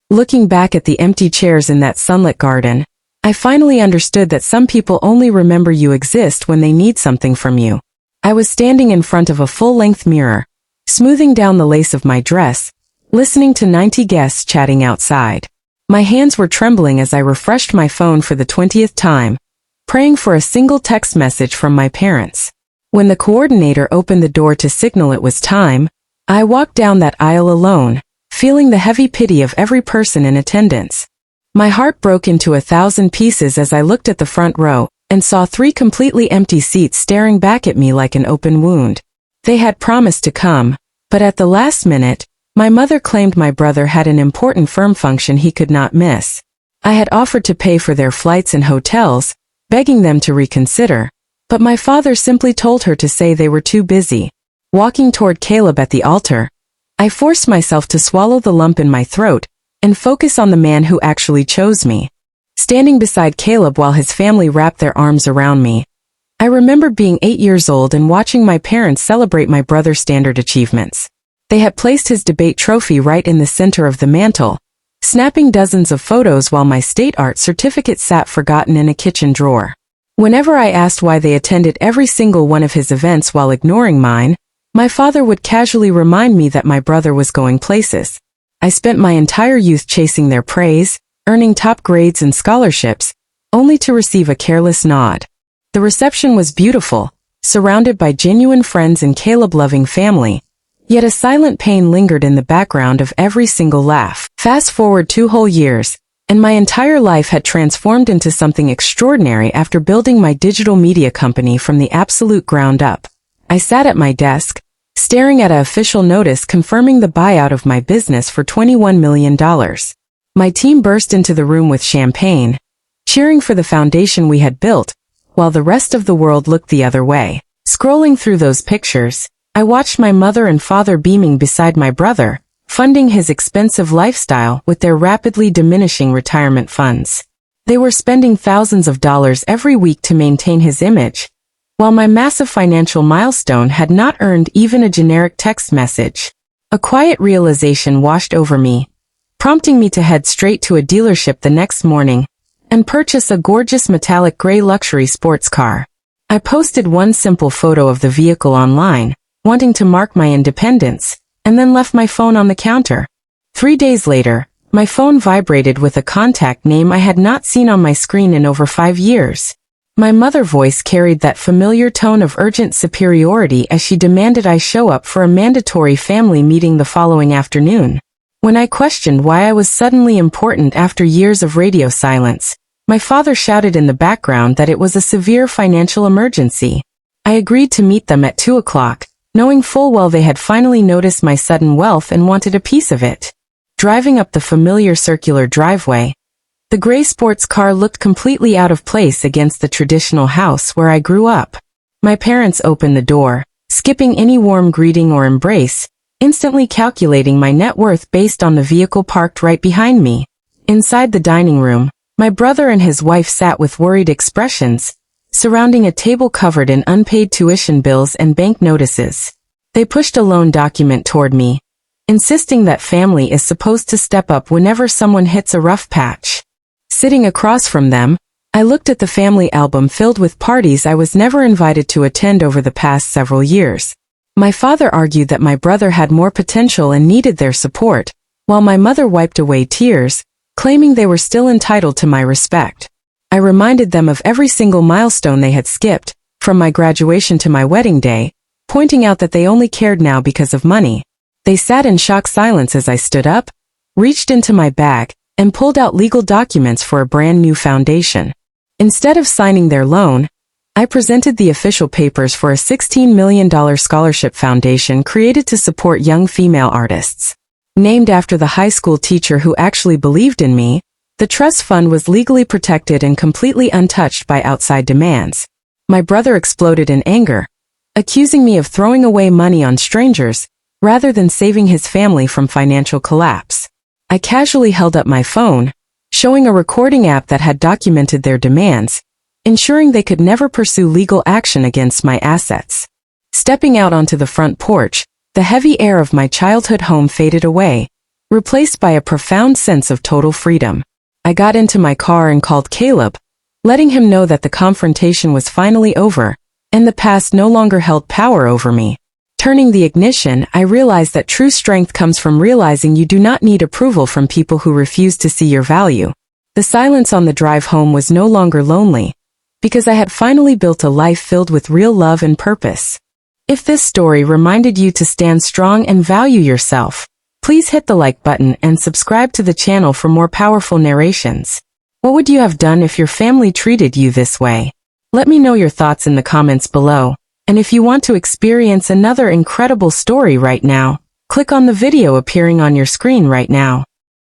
Looking back at the empty chairs in that sunlit garden, I finally understood that some people only remember you exist when they need something from you. I was standing in front of a full-length mirror, smoothing down the lace of my dress, listening to 90 guests chatting outside. My hands were trembling as I refreshed my phone for the 20th time, praying for a single text message from my parents. When the coordinator opened the door to signal it was time, I walked down that aisle alone, feeling the heavy pity of every person in attendance. My heart broke into 1,000 pieces as I looked at the front row and saw 3 completely empty seats staring back at me like an open wound. They had promised to come, but at the last minute, my mother claimed my brother had an important firm function he could not miss. I had offered to pay for their flights and hotels, begging them to reconsider, but my father simply told her to say they were too busy. Walking toward Caleb at the altar, I forced myself to swallow the lump in my throat and focus on the man who actually chose me. Standing beside Caleb while his family wrapped their arms around me, I remember being 8 years old and watching my parents celebrate my brother's standard achievements. They had placed his debate trophy right in the center of the mantle, snapping dozens of photos while my state art certificate sat forgotten in a kitchen drawer. Whenever I asked why they attended every single one of his events while ignoring mine, my father would casually remind me that my brother was going places. I spent my entire youth chasing their praise, earning top grades and scholarships, only to receive a careless nod. The reception was beautiful, surrounded by genuine friends and Caleb-loving family, yet a silent pain lingered in the background of every single laugh. Fast forward 2 whole years, and my entire life had transformed into something extraordinary after building my digital media company from the absolute ground up. I sat at my desk, staring at an official notice confirming the buyout of my business for $21 million. My team burst into the room with champagne, cheering for the foundation we had built, while the rest of the world looked the other way. Scrolling through those pictures, I watched my mother and father beaming beside my brother, funding his expensive lifestyle with their rapidly diminishing retirement funds. They were spending thousands of dollars every week to maintain his image, while my massive financial milestone had not earned even a generic text message. A quiet realization washed over me, prompting me to head straight to a dealership the next morning and purchase a gorgeous metallic gray luxury sports car. I posted one simple photo of the vehicle online, wanting to mark my independence, and then left my phone on the counter. 3 days later, my phone vibrated with a contact name I had not seen on my screen in over 5 years. My mother's voice carried that familiar tone of urgent superiority as she demanded I show up for a mandatory family meeting the following afternoon. When I questioned why I was suddenly important after years of radio silence, my father shouted in the background that it was a severe financial emergency. I agreed to meet them at 2 o'clock, knowing full well they had finally noticed my sudden wealth and wanted a piece of it. Driving up the familiar circular driveway, the gray sports car looked completely out of place against the traditional house where I grew up. My parents opened the door, skipping any warm greeting or embrace, instantly calculating my net worth based on the vehicle parked right behind me. Inside the dining room, my brother and his wife sat with worried expressions, surrounding a table covered in unpaid tuition bills and bank notices. They pushed a loan document toward me, insisting that family is supposed to step up whenever someone hits a rough patch. Sitting across from them, I looked at the family album filled with parties I was never invited to attend over the past several years. My father argued that my brother had more potential and needed their support, while my mother wiped away tears, claiming they were still entitled to my respect. I reminded them of every single milestone they had skipped, from my graduation to my wedding day, pointing out that they only cared now because of money. They sat in shocked silence as I stood up, reached into my bag, and pulled out legal documents for a brand new foundation. Instead of signing their loan, I presented the official papers for a $16 million scholarship foundation created to support young female artists. Named after the high school teacher who actually believed in me, the trust fund was legally protected and completely untouched by outside demands. My brother exploded in anger, accusing me of throwing away money on strangers, rather than saving his family from financial collapse. I casually held up my phone, showing a recording app that had documented their demands, ensuring they could never pursue legal action against my assets. Stepping out onto the front porch, the heavy air of my childhood home faded away, replaced by a profound sense of total freedom. I got into my car and called Caleb, letting him know that the confrontation was finally over, and the past no longer held power over me. Turning the ignition, I realized that true strength comes from realizing you do not need approval from people who refuse to see your value. The silence on the drive home was no longer lonely, because I had finally built a life filled with real love and purpose. If this story reminded you to stand strong and value yourself, please hit the like button and subscribe to the channel for more powerful narrations. What would you have done if your family treated you this way? Let me know your thoughts in the comments below. And if you want to experience another incredible story right now, click on the video appearing on your screen right now.